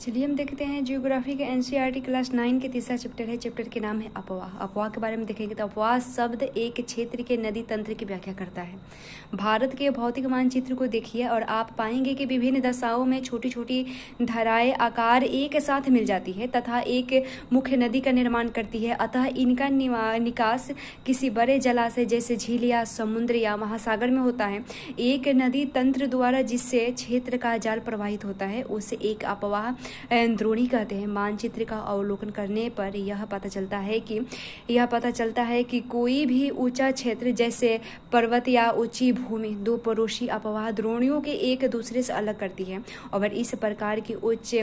चलिए हम देखते हैं जियोग्राफी के एनसीईआरटी क्लास 9 के तीसरा चैप्टर है। चैप्टर के नाम है अपवाह। अपवाह के बारे में देखेंगे तो अपवाह शब्द एक क्षेत्र के नदी तंत्र की व्याख्या करता है। भारत के भौतिक मानचित्र को देखिए और आप पाएंगे कि विभिन्न दशाओं में छोटी छोटी धाराएं आकार एक साथ मिल जाती है तथा एक मुख्य नदी का निर्माण करती है। अतः इनका निकास किसी बड़े जलाशय जैसे झील या समुद्र या महासागर में होता है। एक नदी तंत्र द्वारा जिससे क्षेत्र का जाल प्रवाहित होता है उसे एक अपवाह द्रोणी कहते हैं। मानचित्र का अवलोकन करने पर यह पता चलता है कि कोई भी ऊंचा क्षेत्र जैसे पर्वत या ऊंची भूमि दो पड़ोसी अपवाह द्रोणियों के एक दूसरे से अलग करती है और इस प्रकार की उच्च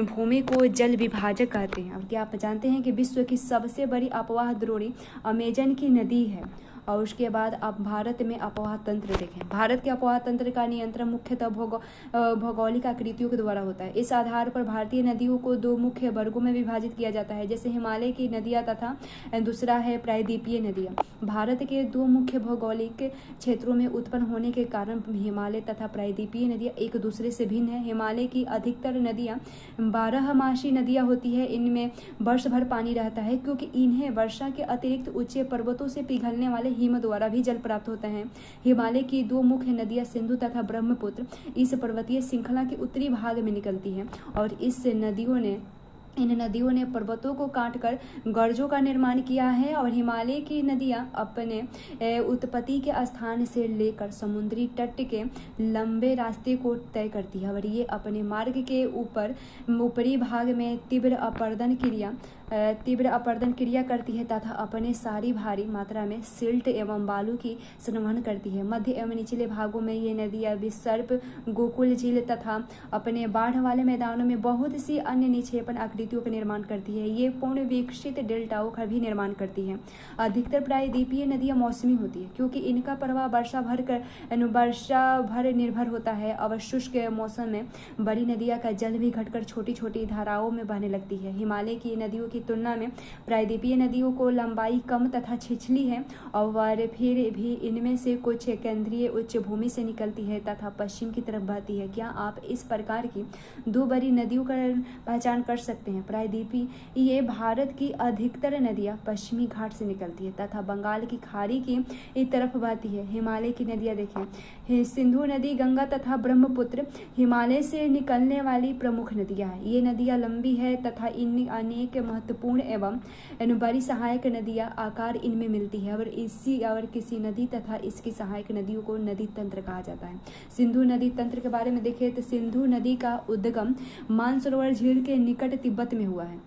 भूमि को जल विभाजक कहते हैं। और क्या आप जानते हैं कि विश्व की सबसे बड़ी अपवाह द्रोणी अमेजन की नदी है। और उसके बाद आप भारत में अपवाह तंत्र देखें। भारत के अपवाह तंत्र का नियंत्रण मुख्यतः भौगोलिक आकृतियों के द्वारा होता है। इस आधार पर भारतीय नदियों को दो मुख्य वर्गों में विभाजित किया जाता है, जैसे हिमालय की नदियाँ तथा दूसरा है प्रायद्वीपीय नदियाँ। भारत के दो मुख्य भौगोलिक क्षेत्रों में उत्पन्न होने के कारण हिमालय तथा प्रायद्वीपीय नदियाँ एक दूसरे से भिन्न है। हिमालय की अधिकतर नदियाँ 12मासी नदियाँ होती है। इनमें वर्ष भर पानी रहता है क्योंकि इन्हें वर्षा के अतिरिक्त ऊंचे पर्वतों से पिघलने वाले हिम द्वारा भी जल प्राप्त होता है। हिमालय की दो मुख्य नदियां सिंधु तथा ब्रह्मपुत्र इस पर्वतीय श्रृंखला के उत्तरी भाग में निकलती हैं और इन नदियों ने पर्वतों को काटकर गर्जों का निर्माण किया है। और हिमालय की नदियां अपने उत्पत्ति के स्थान से लेकर समुद्री तट के लंबे रास्ते को तय करती है और ये अपने मार्ग के ऊपरी भाग में तीव्र अपरदन क्रिया करती है तथा अपने सारी भारी मात्रा में सिल्ट एवं बालू की संवहन करती है। मध्य एवं निचले भागों में ये नदियां विसर्प, गोकुल झील तथा अपने बाढ़ वाले मैदानों में बहुत सी अन्य निक्षेपण आकृतियों का निर्माण करती है। ये पूर्ण विकसित डेल्टाओं का भी निर्माण करती है। अधिकतर प्रायद्वीपीय नदियां मौसमी होती है क्योंकि इनका प्रवाह वर्षा भर निर्भर होता है। और शुष्क मौसम में बड़ी नदियां का जल भी घटकर छोटी छोटी धाराओं में बहने लगती है। हिमालय की नदियों की तुलना में प्रायद्वीपीय नदियों को लंबाई कम तथा छिछली है और फिर भी इनमें से कुछ केंद्रीय उच्च भूमि से निकलती है तथा पश्चिम की तरफ बहती है। क्या आप इस प्रकार की दो बड़ी नदियों का पहचान कर सकते हैं? प्रायद्वीपीय भारत की अधिकतर नदियां पश्चिमी घाट से निकलती है तथा बंगाल की खाड़ी की तरफ बहती है। हिमालय की नदियां देखें, सिंधु नदी, गंगा तथा ब्रह्मपुत्र हिमालय से निकलने वाली प्रमुख नदियां हैं। ये नदियां लंबी है तथा इन अनेक महत्वपूर्ण एवं बड़ी सहायक नदियां आकार इनमें मिलती है और किसी नदी तथा इसकी सहायक नदियों को नदी तंत्र कहा जाता है। सिंधु नदी तंत्र के बारे में देखें तो सिंधु नदी का उद्गम मानसरोवर झील के निकट तिब्बत में हुआ है।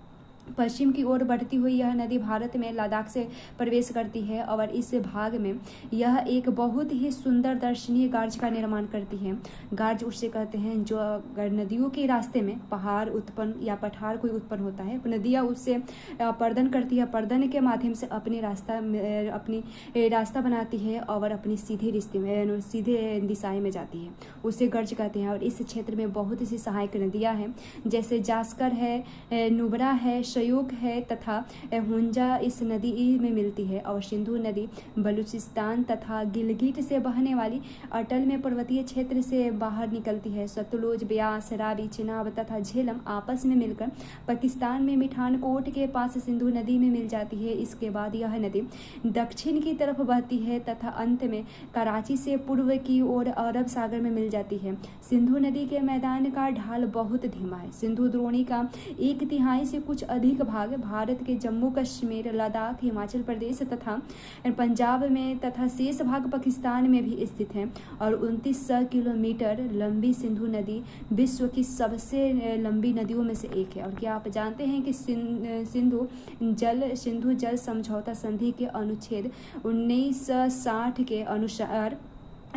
पश्चिम की ओर बढ़ती हुई यह नदी भारत में लद्दाख से प्रवेश करती है और इस भाग में यह एक बहुत ही सुंदर दर्शनीय गार्ज का निर्माण करती है। गार्ज उससे कहते हैं जो अगर नदियों के रास्ते में पहाड़ उत्पन्न या पठार कोई उत्पन्न होता है, नदियाँ उससे अपर्दन करती है। अपर्दन के माध्यम से अपनी रास्ता बनाती है और अपनी सीधे दिशाएं में जाती है, उसे गर्ज कहते हैं। और इस क्षेत्र में बहुत सी सहायक नदियाँ हैं जैसे जास्कर है, नुब्रा है, शयूक है तथा हुंजा इस नदी में मिलती है। और सिंधु नदी बलूचिस्तान तथा गिलगिट से बहने वाली अटल में पर्वतीय क्षेत्र से बाहर निकलती है। सतलुज, ब्यास, रावी, चिनाब तथा झेलम आपस में मिलकर पाकिस्तान में मिठानकोट के पास सिंधु नदी में मिल जाती है। इसके बाद यह नदी दक्षिण की तरफ बहती है तथा अंत में कराची से पूर्व की ओर अरब सागर में मिल जाती है। सिंधु नदी के मैदान का ढाल बहुत धीमा है। सिंधु द्रोणी का 1/3 से कुछ अधिक भाग भारत के जम्मू कश्मीर, लद्दाख, हिमाचल प्रदेश तथा पंजाब में तथा शेष भाग पाकिस्तान में भी स्थित है। और 2900 किलोमीटर लंबी सिंधु नदी विश्व की सबसे लंबी नदियों में से एक है। और क्या आप जानते हैं कि सिंधु जल समझौता संधि के अनुच्छेद 1960 के अनुसार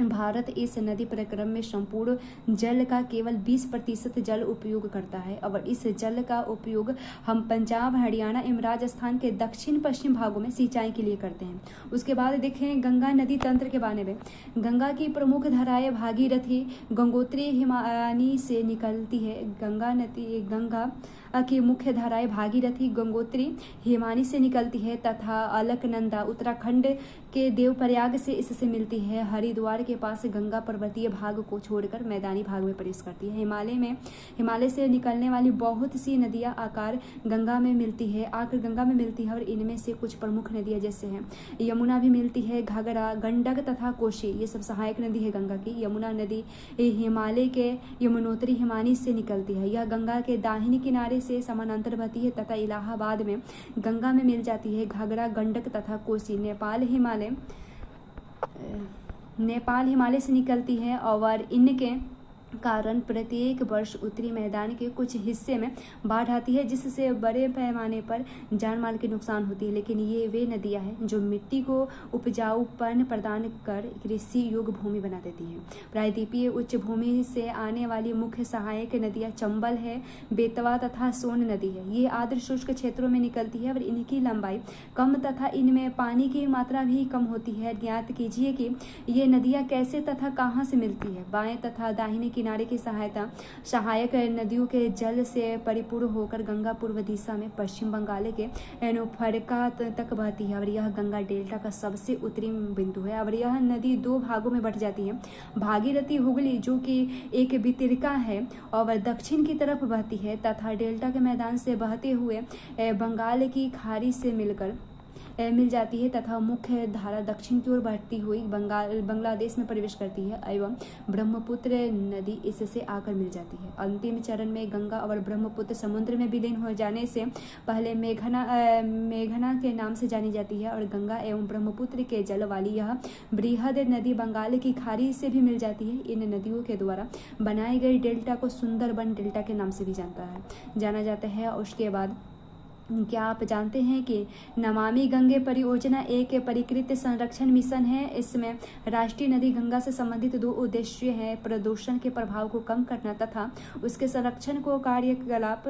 भारत इस नदी परिक्रम में संपूर्ण जल का केवल 20% जल उपयोग करता है और इस जल का उपयोग हम पंजाब, हरियाणा एवं राजस्थान के दक्षिण पश्चिम भागों में सिंचाई के लिए करते हैं। उसके बाद देखें गंगा नदी तंत्र के बारे में। गंगा की प्रमुख धाराएं भागीरथी, गंगोत्री हिमानी से निकलती है। गंगा की मुख्य धाराएं भागीरथी, गंगोत्री, हिमानी से निकलती है तथा अलकनंदा उत्तराखंड के देवप्रयाग से इससे मिलती है। हरिद्वार द्वार के पास गंगा पर्वतीय भाग को छोड़कर मैदानी भाग में प्रवेश करती है। हिमालय से निकलने वाली बहुत सी नदियां आकर गंगा में मिलती है और इनमें से कुछ प्रमुख नदियां जैसे हैं यमुना भी मिलती है, घाघरा, गंडक तथा कोशी, ये सब सहायक नदी है गंगा की। यमुना नदी हिमालय के यमुनोत्री हिमानी से निकलती है। यह गंगा के दाहिने किनारे से समानांतर बहती है तथा इलाहाबाद में गंगा में मिल जाती है। घाघरा, गंडक तथा कोसी नेपाल हिमालय से निकलती है और इनके कारण प्रत्येक वर्ष उत्तरी मैदान के कुछ हिस्से में बाढ़ आती है, जिससे बड़े पैमाने पर जान माल की नुकसान होती है। लेकिन ये वे नदियां हैं जो मिट्टी को उपजाऊपन प्रदान कर कृषि योग्य भूमि बना देती हैं। प्रायद्वीपीय उच्च भूमि से आने वाली मुख्य सहायक नदियां चंबल है, बेतवा तथा सोन नदी है। ये आर्द्र शुष्क क्षेत्रों में निकलती है और इनकी लंबाई कम तथा इनमें पानी की मात्रा भी कम होती है। ज्ञात कीजिए कि ये नदियां कैसे तथा कहाँ से मिलती है। बाएं तथा दाहिने किनारे की सहायक नदियों के जल से परिपूर्ण होकर गंगा पूर्व दिशा में पश्चिम बंगाल के फरका तक बहती है और यह गंगा डेल्टा का सबसे उत्तरी बिंदु है। और यह नदी दो भागों में बट जाती है। भागीरथी हुगली जो कि एक वितरिका है और दक्षिण की तरफ बहती है तथा डेल्टा के मैदान से बहते हुए बंगाल की खाड़ी से मिल जाती है तथा मुख्य धारा दक्षिण की ओर बढ़ती हुई बांग्लादेश में प्रवेश करती है एवं ब्रह्मपुत्र नदी इससे आकर मिल जाती है। अंतिम चरण में गंगा और ब्रह्मपुत्र समुद्र में विलीन हो जाने से पहले मेघना के नाम से जानी जाती है और गंगा एवं ब्रह्मपुत्र के जल वाली यह बृहद नदी बंगाल की खाड़ी से भी मिल जाती है। इन नदियों के द्वारा बनाई गई डेल्टा को सुंदरबन डेल्टा के नाम से भी जाना जाता है। उसके बाद क्या आप जानते हैं कि नमामि गंगे परियोजना एक परिकृत संरक्षण मिशन है। इसमें राष्ट्रीय नदी गंगा से संबंधित दो उद्देश्य हैं, प्रदूषण के प्रभाव को कम करना तथा उसके संरक्षण को कार्यकल्प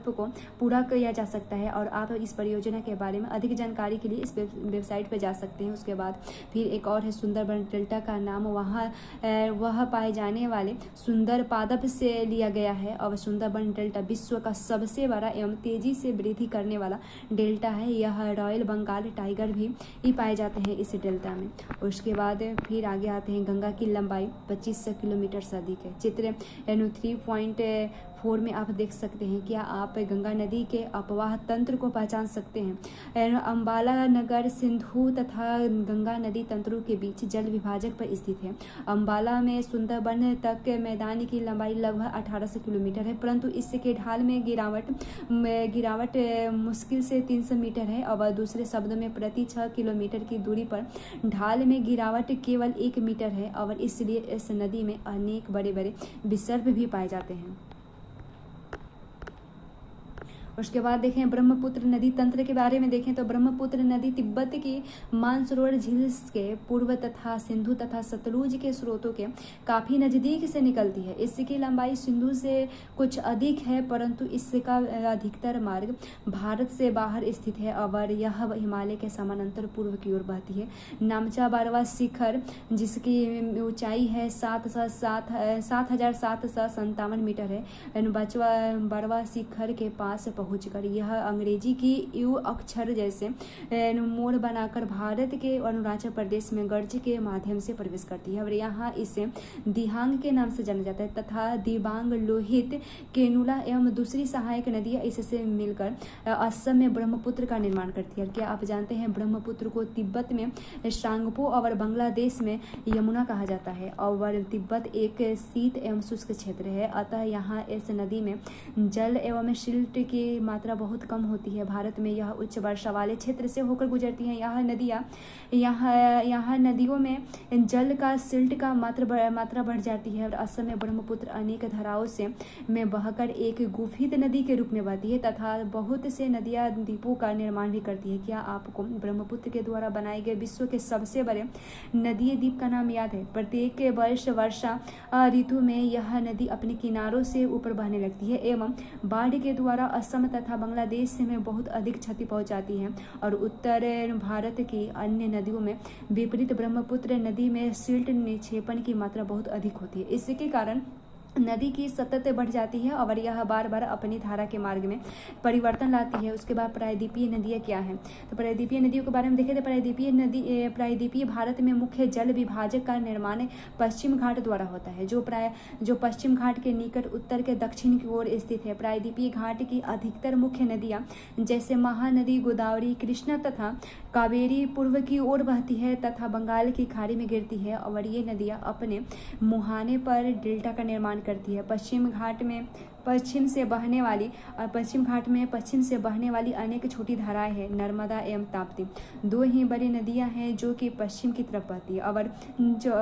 को पूरा किया जा सकता है। और आप इस परियोजना के बारे में अधिक जानकारी के लिए इस वेबसाइट पर जा सकते हैं। उसके बाद फिर एक और है सुंदरबन डेल्टा का नाम वह पाए जाने वाले सुंदर पादप से लिया गया है और सुंदरबन डेल्टा विश्व का सबसे बड़ा एवं तेजी से वृद्धि करने वाला डेल्टा है। यह रॉयल बंगाल टाइगर भी पाए जाते हैं इस डेल्टा में। उसके बाद फिर आगे आते हैं गंगा की लंबाई 2500 किलोमीटर से अधिक है। चित्र 3.4 में आप देख सकते हैं। क्या आप गंगा नदी के अपवाह तंत्र को पहचान सकते हैं। अंबाला नगर सिंधु तथा गंगा नदी तंत्रों के बीच जल विभाजक पर स्थित है। अंबाला में सुंदरबन तक मैदान की लंबाई लगभग 1800 किलोमीटर है, परंतु इसके ढाल में गिरावट मुश्किल से 300 मीटर है और दूसरे शब्द में प्रति 6 किलोमीटर की दूरी पर ढाल में गिरावट केवल 1 मीटर है और इसलिए इस नदी में अनेक बड़े बड़े विसर्प भी पाए जाते हैं। उसके बाद देखें ब्रह्मपुत्र नदी तंत्र के बारे में देखें तो ब्रह्मपुत्र नदी तिब्बत की मानसरोवर झील के पूर्व तथा सिंधु तथा सतलुज के स्रोतों के काफी नजदीक से निकलती है। इसकी लंबाई सिंधु से कुछ अधिक है, परंतु इसका अधिकतर मार्ग भारत से बाहर स्थित है और यह हिमालय के समानांतर पूर्व की ओर बहती है। नामचा बारवा शिखर जिसकी ऊंचाई है 7,757 मीटर है, बारवा शिखर के पास पहुंचकर यह अंग्रेजी की यू अक्षर जैसे मोड़ बनाकर भारत के अरुणाचल प्रदेश में गर्ज के माध्यम से प्रवेश करती है और यहाँ इसे दिहांग के नाम से जाना जाता है तथा दिबांग, लोहित, केनुला एवं दूसरी सहायक नदियां इससे मिलकर असम में ब्रह्मपुत्र का निर्माण करती है। क्या आप जानते हैं ब्रह्मपुत्र को तिब्बत में सांगपो और बांग्लादेश में यमुना कहा जाता है और तिब्बत एक शीत एवं शुष्क क्षेत्र है, अतः यहाँ इस नदी में जल एवं सिल्ट की मात्रा बहुत कम होती है। भारत में यह उच्च वर्षा वाले क्षेत्र से होकर गुजरती हैं। यहाँ नदियों में जल का सिल्ट का मात्रा बढ़ जाती है और असम में ब्रह्मपुत्र अनेक धाराओं से में बहकर एक गुफित नदी के रूप में बहती है तथा बहुत से नदियां द्वीपों का निर्माण भी करती है। क्या आपको ब्रह्मपुत्र के द्वारा बनाए गए विश्व के सबसे बड़े नदी द्वीप का नाम याद है। प्रत्येक वर्ष वर्षा ऋतु में यह नदी अपने किनारों से ऊपर बहने लगती है एवं बाढ़ के द्वारा असम तथा बांग्लादेश में बहुत अधिक क्षति पहुंचाती है और उत्तर भारत की अन्य नदियों में विपरीत ब्रह्मपुत्र नदी में सिल्ट निक्षेपण की मात्रा बहुत अधिक होती है। इसके कारण नदी की सतत बढ़ जाती है और यह बार बार अपनी धारा के मार्ग में परिवर्तन लाती है। उसके बाद प्रायद्वीपीय नदियाँ क्या हैं, तो प्रायद्वीपीय नदियों के बारे में देखें तो प्रायद्वीपीय भारत में मुख्य जल विभाजक का निर्माण पश्चिम घाट द्वारा होता है, जो पश्चिम घाट के निकट उत्तर के दक्षिण की ओर स्थित है। प्रायद्वीपीय घाट की अधिकतर मुख्य नदियाँ जैसे महानदी, गोदावरी, कृष्णा तथा कावेरी पूर्व की ओर बहती है तथा बंगाल की खाड़ी में गिरती है और ये नदियाँ अपने मुहाने पर डेल्टा का निर्माण करती है। पश्चिम घाट में पश्चिम से बहने वाली अनेक छोटी धाराएं हैं। नर्मदा एवं ताप्ती दो ही बड़ी नदियां हैं जो कि पश्चिम की तरफ बहती है और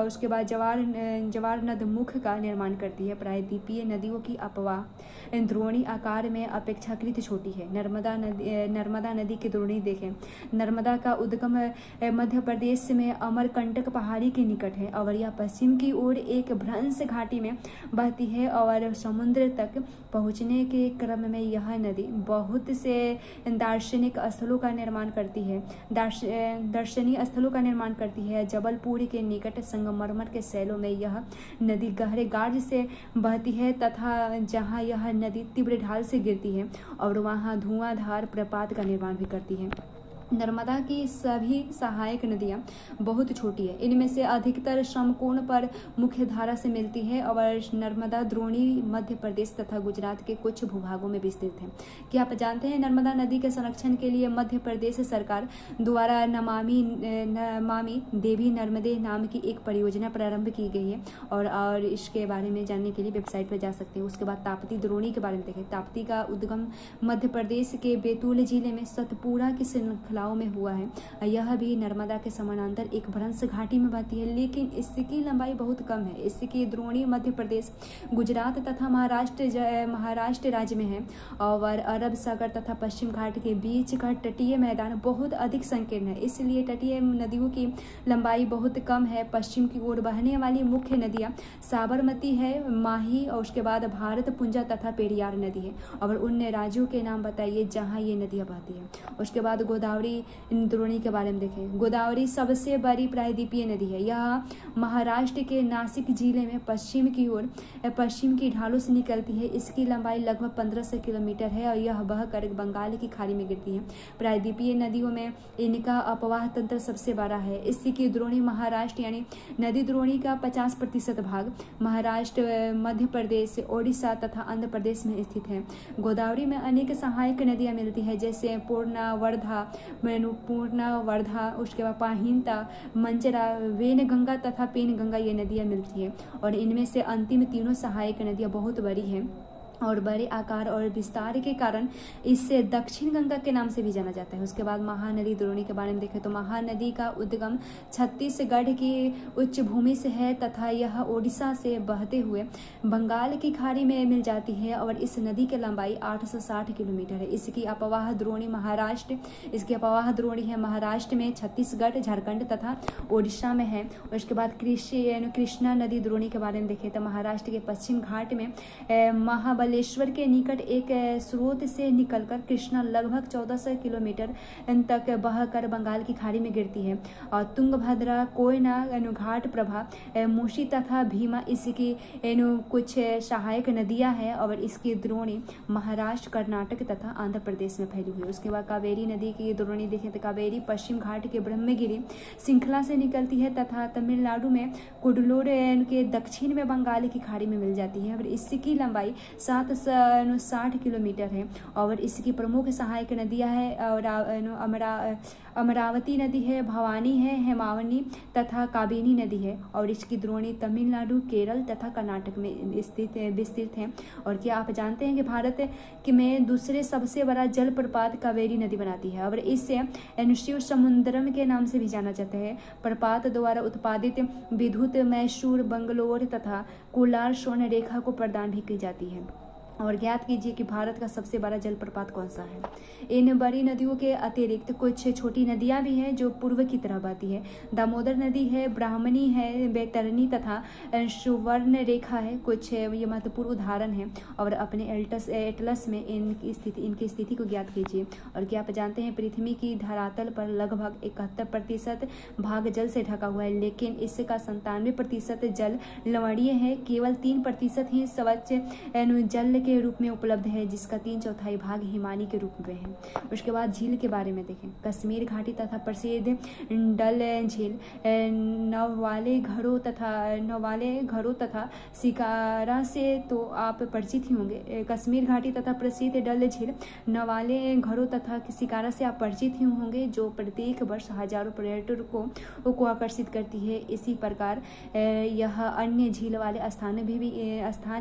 उसके बाद जवार नद मुख का निर्माण करती है। प्रायद्वीपीय नदियों की अपवाह द्रोणी आकार में अपेक्षाकृत छोटी है। नर्मदा नदी की द्रोणी देखें। नर्मदा का उद्गम मध्य प्रदेश में अमरकंटक पहाड़ी के निकट है और यह पश्चिम की ओर एक भ्रंश घाटी में बहती है और समुद्र तक पहुंचने के क्रम में यह नदी बहुत से दार्शनिक स्थलों का निर्माण करती है। जबलपुर के निकट संगमरमर के शैलों में यह नदी गहरे गाज से बहती है तथा जहां यह नदी तीव्र ढाल से गिरती है और वहां धुआंधार प्रपात का निर्माण भी करती है। नर्मदा की सभी सहायक नदियाँ बहुत छोटी है, इनमें से अधिकतर समकोण पर मुख्य धारा से मिलती है और नर्मदा द्रोणी मध्य प्रदेश तथा गुजरात के कुछ भूभागों में विस्तृत है। क्या आप जानते हैं नर्मदा नदी के संरक्षण के लिए मध्य प्रदेश सरकार द्वारा नमामि देवी नर्मदे नाम की एक परियोजना प्रारंभ की गई है और इसके बारे में जानने के लिए वेबसाइट पर जा सकते हैं। उसके बाद ताप्ती द्रोणी के बारे में देखें। ताप्ती का उद्गम मध्य प्रदेश के बैतूल जिले में सतपुड़ा की श्रृंखला में हुआ है। यह भी नर्मदा के समानांतर एक भ्रंश घाटी में बहती है, लेकिन इसकी लंबाई बहुत कम है। इसकी द्रोणी मध्य प्रदेश, गुजरात तथा महाराष्ट्र राज्य में है और अरब सागर तथा पश्चिम घाट के बीच का तटीय मैदान बहुत अधिक संकीर्ण है, इसलिए तटीय नदियों की लंबाई बहुत कम है। पश्चिम की ओर बहने वाली मुख्य नदियां साबरमती है, माही और उसके बाद भारत पुंजा तथा पेरियार नदी है। और उन राज्यों के नाम बताइए जहां ये नदियां बहती है। उसके बाद गोदावरी द्रोणी के बारे में देखें। गोदावरी सबसे बड़ी प्रायद्वीपीय नदी है। यह महाराष्ट्र के नासिक जिले में पश्चिम की ढालों से निकलती है। इसकी लंबाई लगभग 1500 किलोमीटर है और यह बहकर बंगाल की खाड़ी में गिरती है। प्रायद्वीपीय नदियों में इनका अपवाह तंत्र सबसे बड़ा है। इसकी द्रोणी महाराष्ट्र यानी नदी द्रोणी का 50% भाग महाराष्ट्र, मध्य प्रदेश, ओडिशा तथा आंध्र प्रदेश में स्थित है। गोदावरी में अनेक सहायक नदियां मिलती है जैसे पूर्णा, वर्धा, उसके बाद पाहिंता, मंजरा, वेनगंगा तथा पेनगंगा ये नदियां मिलती है और इनमें से अंतिम तीनों सहायक नदियां बहुत बड़ी हैं और बड़े आकार और विस्तार के कारण इससे दक्षिण गंगा के नाम से भी जाना जाता है। उसके बाद महानदी द्रोणी के बारे में देखें तो महानदी का उद्गम छत्तीसगढ़ की उच्च भूमि से है तथा यह ओडिशा से बहते हुए बंगाल की खाड़ी में मिल जाती है और इस नदी की लंबाई 860 किलोमीटर है। इसकी अपवाह द्रोणी है महाराष्ट्र में, छत्तीसगढ़, झारखंड तथा ओडिशा में है। उसके बाद कृष्णा नदी द्रोणी के बारे में देखें तो महाराष्ट्र के पश्चिम घाट में महाबलेश्वर के निकट एक स्रोत से निकलकर कृष्णा लगभग 1400 किलोमीटर तक बहकर बंगाल की खाड़ी में गिरती है। और तुंगभद्रा, कोयना, घाट प्रभा, मूसी तथा भीमा इसकी कुछ सहायक नदियां हैं और इसकी द्रोणी महाराष्ट्र, कर्नाटक तथा आंध्र प्रदेश में फैली हुई है। उसके बाद कावेरी नदी की द्रोणी देखें तो कावेरी पश्चिम घाट के ब्रह्मगिरी श्रृंखला से निकलती है तथा तमिलनाडु में कुडलोर के दक्षिण में बंगाल की खाड़ी में मिल जाती है और इसकी लंबाई 760 किलोमीटर है और इसकी प्रमुख सहायक नदियां हैं और अमरावती नदी है, भवानी है, हेमावनी तथा काबिनी नदी है और इसकी द्रोणी तमिलनाडु, केरल तथा कर्नाटक में विस्तृत है। और क्या आप जानते हैं कि भारत में दूसरे सबसे बड़ा जल प्रपात कावेरी नदी बनाती है और इससे शिव समुद्रम के नाम से भी जाना जाता है। प्रपात द्वारा उत्पादित विद्युत मैसूर, बंगलोर तथा कोलार स्वर्ण रेखा को प्रदान भी की जाती है। और ज्ञात कीजिए कि भारत का सबसे बड़ा जलप्रपात कौन सा है। इन बड़ी नदियों के अतिरिक्त कुछ छोटी नदियां भी हैं जो पूर्व की तरफ बहती है। दामोदर नदी है, ब्राह्मणी है, बैतरणी तथा सुवर्ण रेखा है, कुछ ये महत्वपूर्ण उदाहरण हैं। और अपने एटलस में इनकी स्थिति को ज्ञात कीजिए। और क्या आप जानते हैं पृथ्वी की धरातल पर लगभग 71% भाग जल से ढका हुआ है, लेकिन इसका 97% जल लवणीय है। केवल 3% ही स्वच्छ जल के रूप में उपलब्ध है, जिसका 3/4 भाग हिमानी के रूप में है। उसके बाद झील के बारे में देखें। कश्मीर घाटी तथा प्रसिद्ध डल झील नौवाले घरों तथा शिकारा से तो आप परिचित ही होंगे। कश्मीर घाटी तथा प्रसिद्ध डल झील नौवाले घरों तथा शिकारा से आप परिचित ही होंगे, जो प्रत्येक वर्ष हजारों पर्यटकों को आकर्षित करती है। इसी प्रकार यह अन्य झील वाले स्थान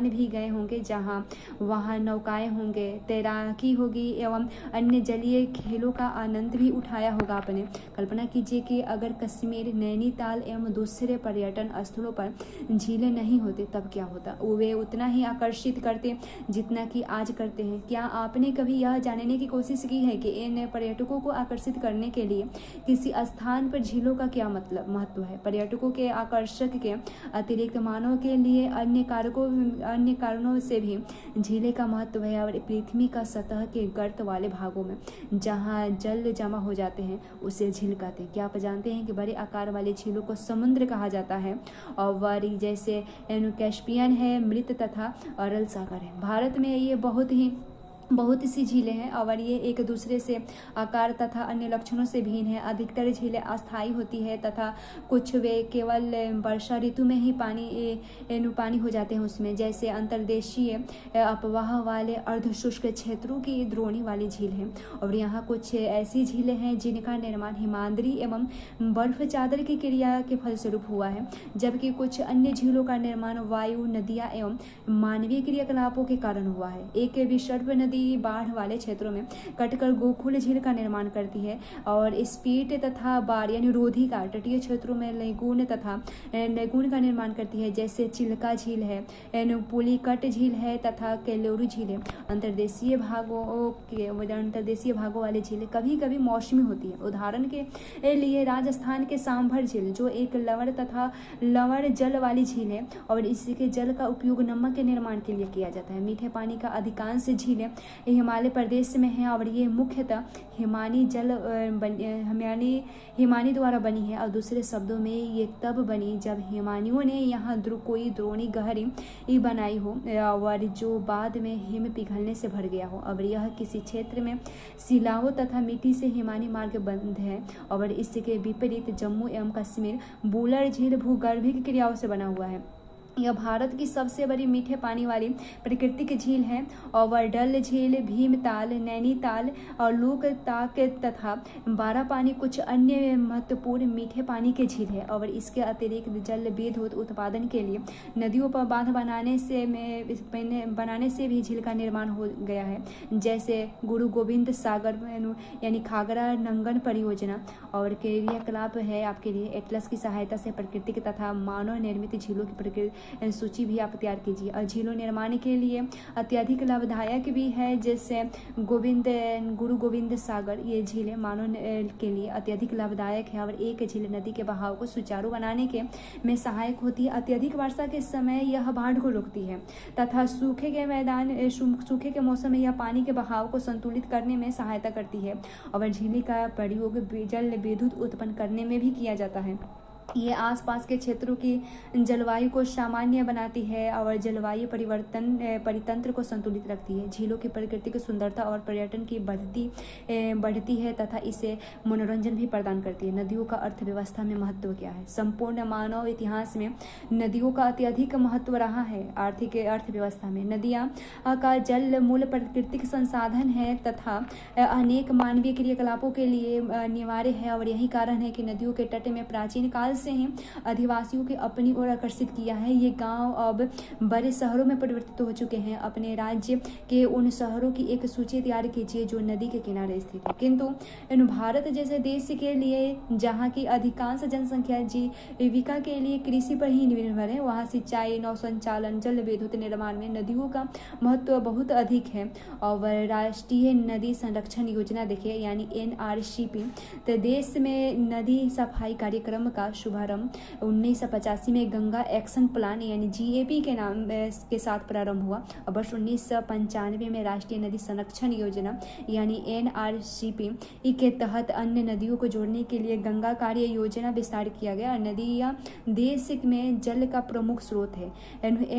भी गए होंगे, जहाँ वहाँ नौकाएं होंगे, तैराकी होगी एवं अन्य जलीय खेलों का आनंद भी उठाया होगा आपने। कल्पना कीजिए कि अगर कश्मीर, नैनीताल एवं दूसरे पर्यटन स्थलों पर झीलें नहीं होते तब क्या होता। वे उतना ही आकर्षित करते जितना कि आज करते हैं। क्या आपने कभी यह जानने की कोशिश की है कि इन पर्यटकों को आकर्षित करने के लिए किसी स्थान पर झीलों का क्या महत्व है। पर्यटकों के आकर्षक के अतिरिक्त मानव के लिए अन्य कारणों से भी झीलें का महत्व है। और पृथ्वी का सतह के गर्त वाले भागों में जहाँ जल जमा हो जाते हैं उसे झील कहते हैं। क्या आप जानते हैं कि बड़े आकार वाले झीलों को समुद्र कहा जाता है, और जैसे कैस्पियन है, मृत तथा अरल सागर है। भारत में ये बहुत सी झीलें हैं और ये एक दूसरे से आकार तथा अन्य लक्षणों से भिन्न है। अधिकतर झीलें अस्थायी होती है तथा कुछ वे केवल वर्षा ऋतु में ही पानी हो जाते हैं उसमें, जैसे अंतर्देशीय अपवाह वाले अर्धशुष्क क्षेत्रों की द्रोणी वाली झील है। और यहाँ कुछ ऐसी झीलें हैं जिनका निर्माण हिमाद्री एवं बर्फ चादर की क्रिया के फलस्वरूप हुआ है, जबकि कुछ अन्य झीलों का निर्माण वायु, नदियाँ एवं मानवीय क्रियाकलापों के कारण हुआ है। एक विसर्प नदी बाढ़ वाले क्षेत्रों में कटकर गोकुल झील का निर्माण करती है, और स्पीट तथा बार यानी रोधी का तटीय क्षेत्रों में लेगून का निर्माण करती है, जैसे चिल्का झील है, पुलिकट झील है तथा केलोरू झील है। अंतर्देशीय भागों वाली झीलें कभी कभी मौसमी होती है। उदाहरण के लिए राजस्थान के सांभर झील, जो एक लवण जल वाली झील है, और इसके जल का उपयोग नमक के निर्माण के लिए किया जाता है। मीठे पानी का अधिकांश झीलें हिमालय प्रदेश में है, और ये मुख्यतः हिमानी द्वारा बनी है। और दूसरे शब्दों में ये तब बनी जब हिमानियों ने यहाँ कोई द्रोणी गहरी बनाई हो, और जो बाद में हिम पिघलने से भर गया हो। और यह किसी क्षेत्र में शिलाओं तथा मिट्टी से हिमानी मार्ग बंद है। और इसके विपरीत जम्मू एवं कश्मीर बूलर झील भूगर्भिक क्रियाओं से बना हुआ है। यह भारत की सबसे बड़ी मीठे पानी वाली प्राकृतिक झील है। और डल झील, भीमताल, नैनीताल और लोकताक तथा बारापानी कुछ अन्य महत्वपूर्ण मीठे पानी के झील है। और इसके अतिरिक्त जल विद्युत उत्पादन के लिए नदियों पर बांध बनाने से भी झील का निर्माण हो गया है, जैसे गुरु गोविंद सागर यानी घाघरा नंगन परियोजना। और क्रियाकलाप है आपके लिए एटलस की सहायता से प्राकृतिक तथा मानव निर्मित झीलों की सूची भी आप तैयार कीजिए। और झीलों निर्माण के लिए अत्यधिक लाभदायक भी है, जैसे गुरु गोविंद सागर, ये झीलें मानव के लिए अत्यधिक लाभदायक है। और एक झील नदी के बहाव को सुचारू बनाने में सहायक होती है। अत्यधिक वर्षा के समय यह बाढ़ को रोकती है तथा सूखे के मौसम में यह पानी के बहाव को संतुलित करने में सहायता करती है। और झील का प्रयोग जल विद्युत उत्पन्न करने में भी किया जाता है। ये आसपास के क्षेत्रों की जलवायु को सामान्य बनाती है और जलवायु परितंत्र को संतुलित रखती है। झीलों की प्राकृतिक सुंदरता और पर्यटन की बढ़ती है तथा इसे मनोरंजन भी प्रदान करती है। नदियों का अर्थव्यवस्था में महत्व क्या है। संपूर्ण मानव इतिहास में नदियों का अत्यधिक महत्व रहा है। आर्थिक अर्थव्यवस्था में नदियाँ का जल मूल प्राकृतिक संसाधन है तथा अनेक मानवीय क्रियाकलापों के लिए अनिवार्य है। और यही कारण है कि नदियों के तट में प्राचीन काल से ही अधिवासियों के अपनी ओर आकर्षित किया है। ये गांव अब बड़े शहरों में परिवर्तित हो चुके हैं। अपने राज्य के उन शहरों की एक सूची तैयार कीजिए जो नदी के किनारे स्थित है। किंतु भारत जैसे देश के लिए जहाँ की अधिकांश जनसंख्या जीविका के लिए कृषि पर ही निर्भर है, वहाँ सिंचाई, नौ संचालन, जल विद्युत निर्माण में नदियों का महत्व बहुत अधिक है। और राष्ट्रीय नदी संरक्षण योजना देखिए यानी NRCP, तो देश में नदी सफाई कार्यक्रम का शुभारंभ 1985 में गंगा एक्शन प्लान यानी GAP के नाम के साथ प्रारंभ हुआ। और वर्ष 1995 में राष्ट्रीय नदी संरक्षण योजना यानी NRCP के तहत अन्य नदियों को जोड़ने के लिए गंगा कार्य योजना विस्तार किया गया। नदियाँ देश में जल का प्रमुख स्रोत है।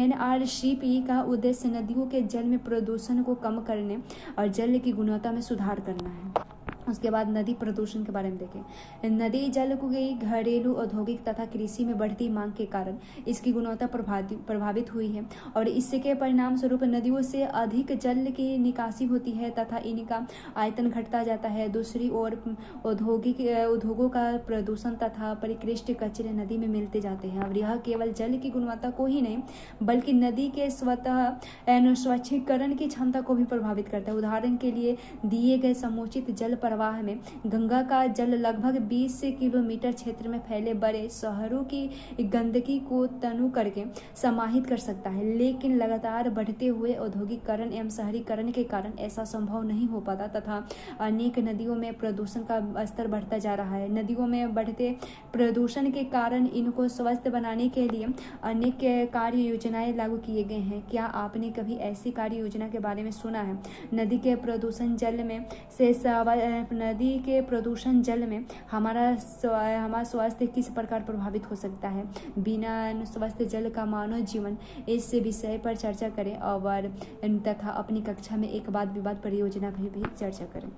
NRCP का उद्देश्य नदियों के जल में प्रदूषण को कम करने और जल की गुणवत्ता में सुधार करना है। उसके बाद नदी प्रदूषण के बारे में देखें। नदी जल को घरेलू, औद्योगिक तथा कृषि में बढ़ती मांग के कारण इसकी गुणवत्ता प्रभावित हुई है और इसके परिणाम स्वरूप नदियों से अधिक जल की निकासी होती है तथा इनका आयतन घटता जाता है। दूसरी ओर उद्योगों का प्रदूषण तथा परिकृष्ट कचरे नदी में मिलते जाते हैं। और यह केवल जल की गुणवत्ता को ही नहीं बल्कि नदी के स्वच्छीकरण की क्षमता को भी प्रभावित करता है। उदाहरण के लिए दिए गए समुचित जल प्रवाह में गंगा का जल लगभग 20 किलोमीटर क्षेत्र में फैले बड़े शहरों की गंदगी को तनु करके समाहित कर सकता है, लेकिन लगातार बढ़ते हुए औद्योगिकरण एवं शहरीकरण के कारण ऐसा संभव नहीं हो पाता तथा अनेक नदियों में प्रदूषण का स्तर बढ़ता जा रहा है। नदियों में बढ़ते प्रदूषण के कारण इनको स्वस्थ बनाने के लिए अनेक कार्य योजनाएं लागू किए गए हैं। क्या आपने कभी ऐसी कार्य योजना के बारे में सुना है? नदी के प्रदूषण जल में हमारा स्वास्थ्य किस प्रकार प्रभावित हो सकता है? बिना स्वस्थ जल का मानव जीवन, इस विषय पर चर्चा करें और तथा अपनी कक्षा में एक वाद विवाद परियोजना पर भी चर्चा करें।